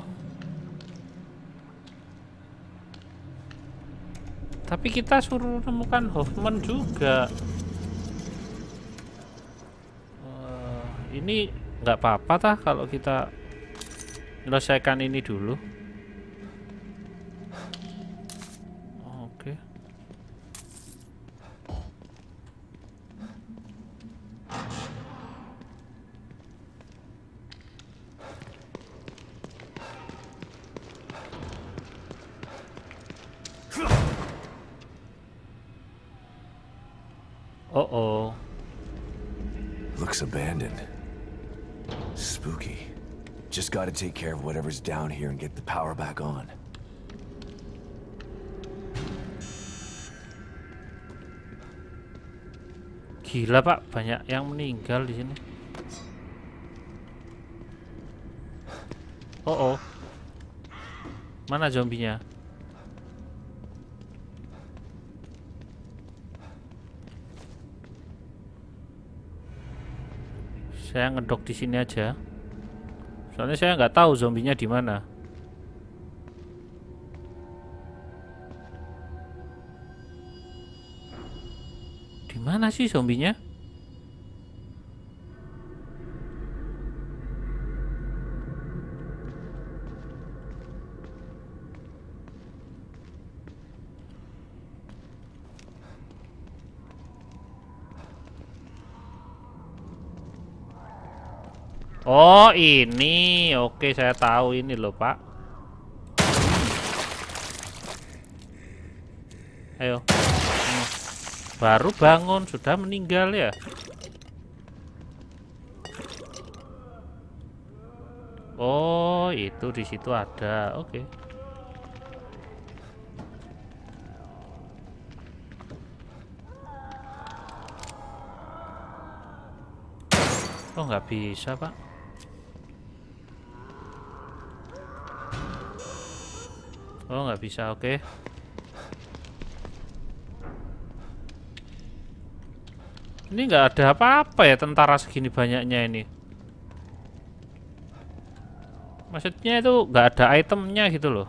Tapi kita suruh temukan Hoffman juga. Ini nggak apa-apa tah kalau kita selesaikan ini dulu. Oke. Oh.
looks abandoned. Spooky. Just gotta take care of whatever's down here and get the power back on.
Gila Pak, banyak yang meninggal di sini. Oh, mana zombinya? Saya ngedok di sini aja. Soalnya saya nggak tahu zombinya di mana. Di mana sih zombinya? Oh ini, oke saya tahu ini loh Pak. Ayo, baru bangun sudah meninggal ya. Oh itu di situ ada, oke. Oh nggak bisa Pak. Oh nggak bisa, oke. Ini nggak ada apa-apa ya tentara segini banyaknya ini. Maksudnya itu nggak ada itemnya gitu loh.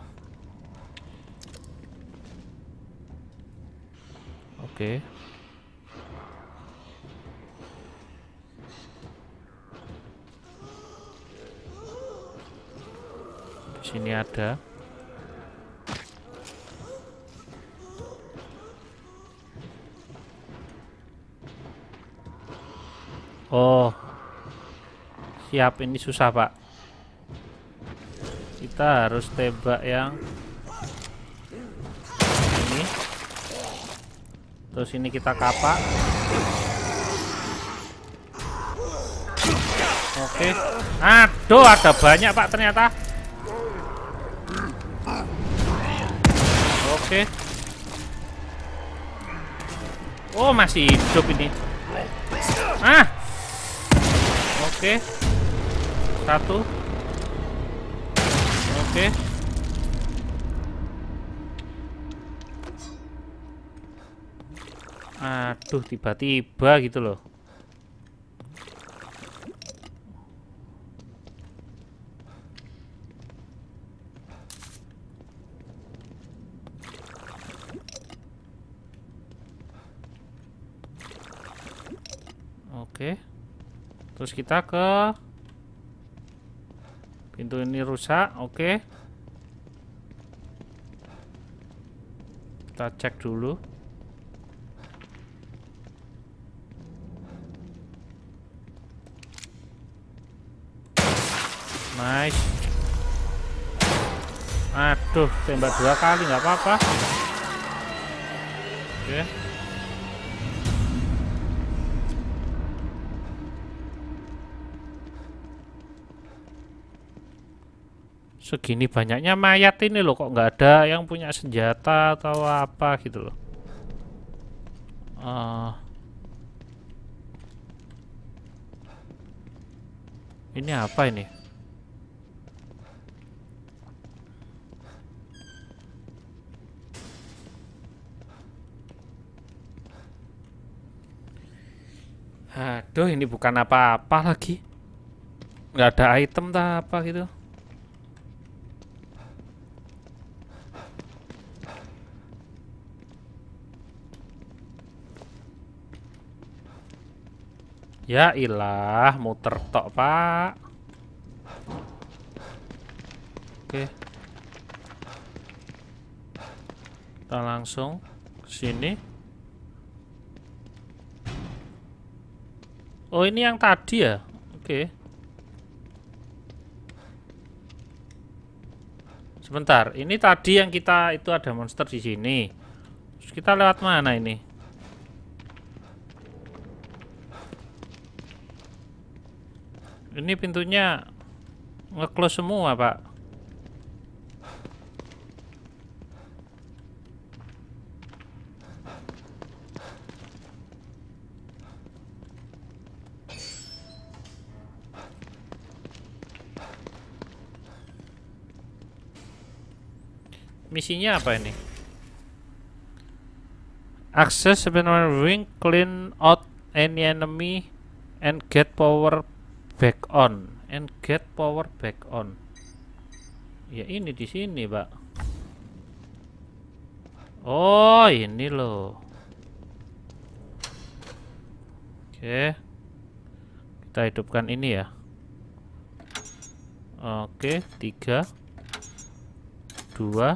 Oke. Di sini ada. Oh, siap, ini susah Pak. Kita harus tembak yang ini. Terus ini kita kapak. Oke. Aduh, ada banyak Pak ternyata. Oke. Oh, masih hidup ini. Oke. Satu. Oke. Aduh, tiba-tiba gitu loh. Oke. Terus kita ke pintu ini rusak, oke. Kita cek dulu. Nice. Aduh, tembak 2 kali nggak apa-apa. Oke. Segini banyaknya mayat ini loh, kok nggak ada yang punya senjata atau apa gitu loh. Ini apa ini? Aduh, ini bukan apa-apa lagi. Nggak ada item tak apa gitu. Ya ilah, muter tok Pak. Oke. Kita langsung ke sini. Oh, ini yang tadi ya? Oke. Sebentar, ini tadi yang kita itu ada monster di sini. Terus kita lewat mana ini? Ini pintunya nge-close semua, Pak. Misinya apa ini? Access sebenarnya ring, clean out any enemy, and get power back on. And get power back on. Ya ini di sini, Pak. Oh, ini loh. Oke. Kita hidupkan ini ya. Oke, 3 2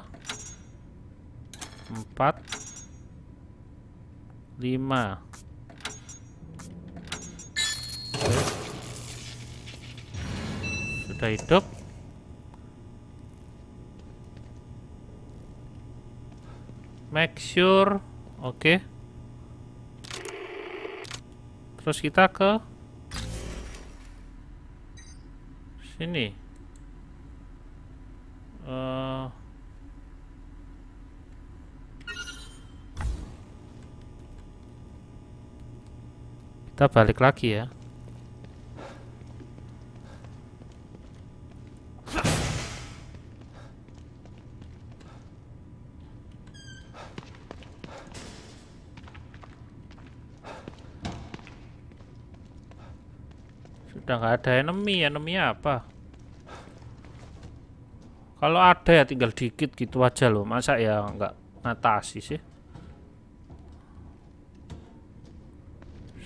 4 5. Sudah hidup. Make sure. Oke. Terus kita ke sini. Kita balik lagi ya. Sudah nggak ada enemy. Enemy apa? Kalau ada ya tinggal dikit gitu aja loh. Masa ya nggak ngatasi sih?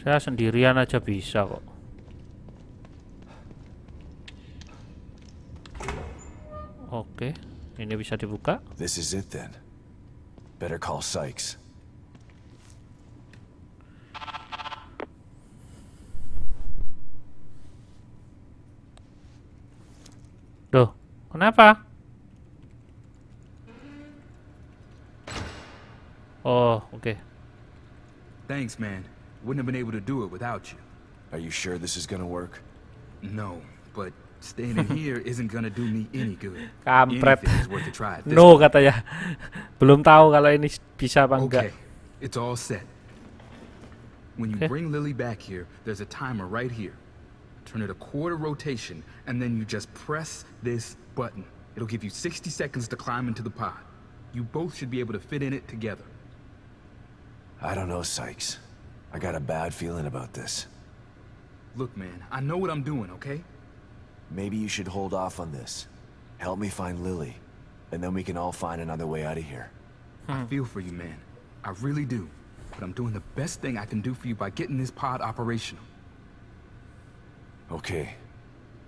Saya sendirian aja bisa kok. Oke, ini bisa dibuka.
This is it then. Better call Sykes.
Duh, kenapa? Oh, oke.
Thanks, man. Wouldn't have been able to do it without you.
Are you sure this is gonna work?
No, but staying in here isn't gonna do me any good.
Kampret.
Anything is worth a try at this
No
point.
katanya. Belum tahu kalau ini bisa apa enggak.
Okay, it's all set. When you
Okay.
bring Lily back here, there's a timer right here. Turn it a quarter rotation, and then you just press this button. It'll give you 60 seconds to climb into the pod. You both should be able to fit in it together.
I don't know, Sykes. I got a bad feeling about this.
Look, man, I know what I'm doing, okay?
Maybe you should hold off on this. Help me find Lily, and then we can all find another way out of here.
I feel for you, man. I really do. But I'm doing the best thing I can do for you by getting this pod operational.
Okay,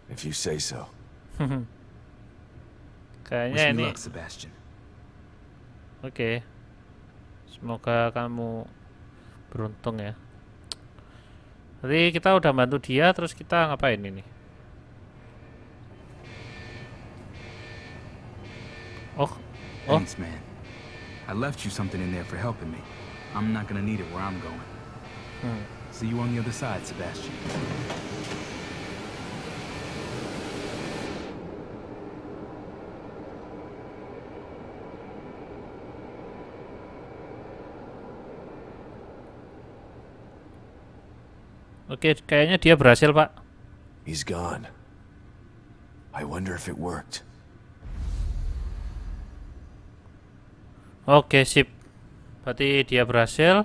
if you say so.
Kayaknya
Wish me
ini
luck, Sebastian.
oke. Semoga kamu beruntung ya. Tadi kita udah bantu dia, terus kita ngapain ini? Oh,
Thanks, man. I left you something in there for helping me. I'm not gonna need it where I'm going. See you on the other side, Sebastian.
oke, kayaknya dia berhasil, Pak.
He's gone. I wonder if it worked.
Oke, sip. Berarti dia berhasil.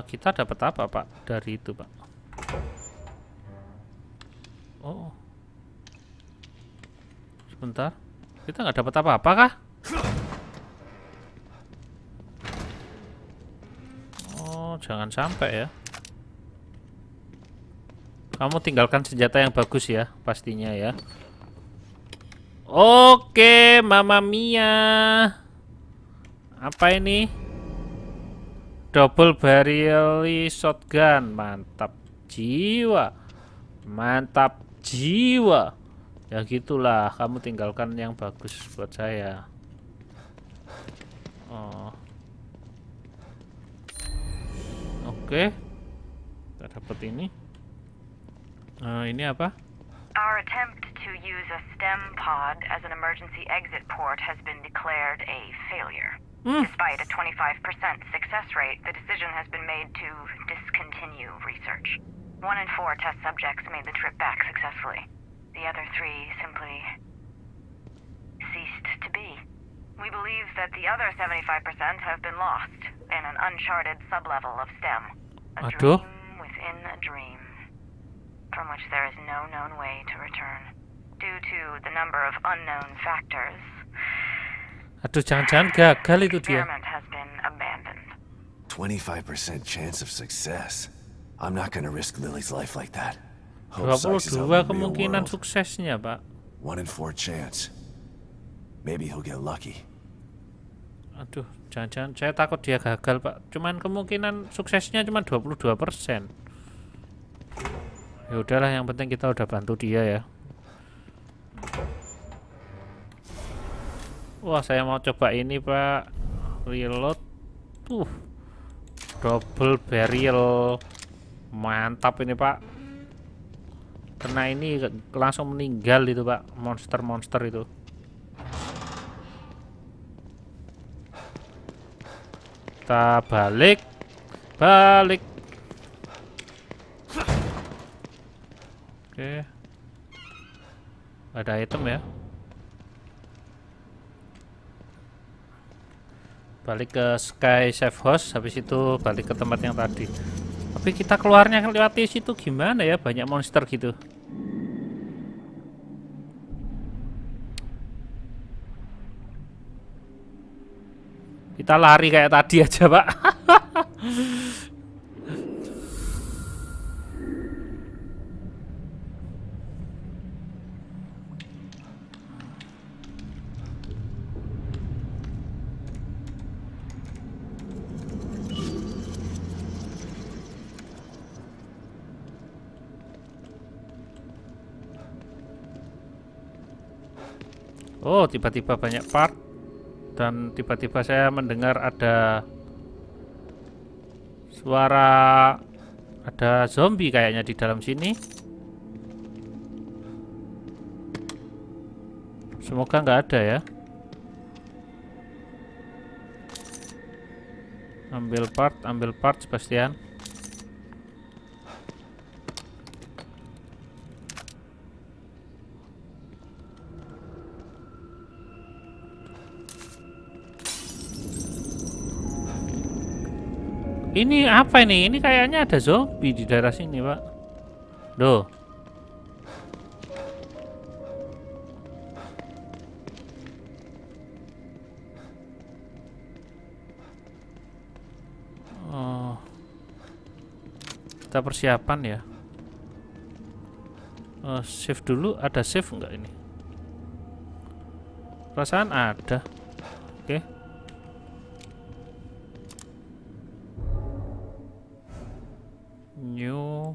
Kita dapat apa, Pak, dari itu, Pak? Oh, sebentar. Kita nggak dapat apa-apa kah? Oh, jangan sampai ya. Kamu tinggalkan senjata yang bagus ya, pastinya ya. Oke, Mama Mia. Apa ini? Double barrel shotgun. Mantap jiwa. Mantap jiwa. Ya gitulah, kamu tinggalkan yang bagus buat saya. Oh. Oke. Kita dapat ini. Ini apa?
Our attempt to use a STEM pod as an emergency exit port has been declared a failure. Despite a 25% success rate, the decision has been made to discontinue research. 1 in 4 test subjects made the trip back successfully. The other 3 simply ceased to be. We believe that the other 75% have been lost in an uncharted sublevel of STEM. A
Aduh.
dream within a dream, from which there is no known way to return. Due to the number of unknown factors,
Aduh, jangan-jangan gagal itu dia.
experiment has been abandoned.
25% chance of success. I'm not gonna risk Lily's life like that. Hope size is
22
out in the real
kemungkinan
world.
suksesnya, Pak.
1 in 4 chance. Maybe he'll get lucky.
Aduh, jangan-jangan saya takut dia gagal, Pak. Cuman kemungkinan suksesnya cuma 22%. Ya udahlah, yang penting kita udah bantu dia ya. Wah, saya mau coba ini, Pak. Reload. Double barrel. Mantap ini, Pak. Kena ini langsung meninggal itu, Pak. Monster-monster itu. Kita balik. Oke. Ada item ya. Balik ke Sky Safe House, habis itu balik ke tempat yang tadi. Tapi kita keluarnya lewati situ gimana ya? Banyak monster gitu. Kita lari kayak tadi aja, Pak. Oh, tiba-tiba banyak part. Dan tiba-tiba saya mendengar ada suara, ada zombie kayaknya di dalam sini. Semoga nggak ada ya. Ambil part Sebastian. Ini apa ini? Ini kayaknya ada zombie di daerah sini, Pak. Duh. Oh. Kita persiapan ya. Save dulu. Ada save nggak ini? Perasaan ada. Oke. New.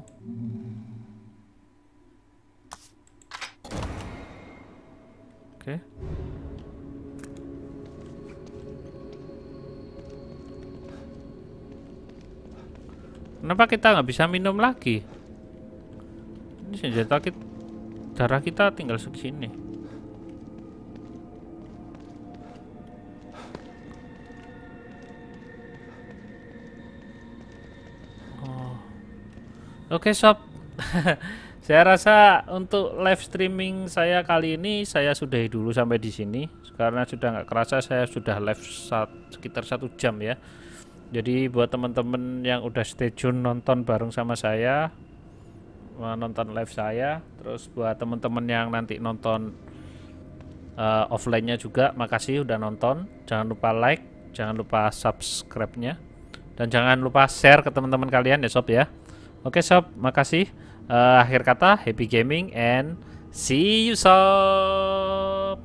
Oke. Kenapa kita nggak bisa minum lagi? Ini senjata kita, darah kita tinggal segini. Oke, sob. Saya rasa untuk live streaming saya kali ini saya sudahi dulu sampai di sini karena sudah nggak kerasa saya sudah live sekitar 1 jam ya. Jadi buat teman-teman yang udah stay tune nonton bareng sama saya, nonton live saya, terus buat teman-teman yang nanti nonton offline-nya juga, makasih udah nonton. Jangan lupa like, jangan lupa subscribe-nya, dan jangan lupa share ke teman-teman kalian ya, sob ya. Oke, sob, makasih. Akhir kata, happy gaming and see you, sob.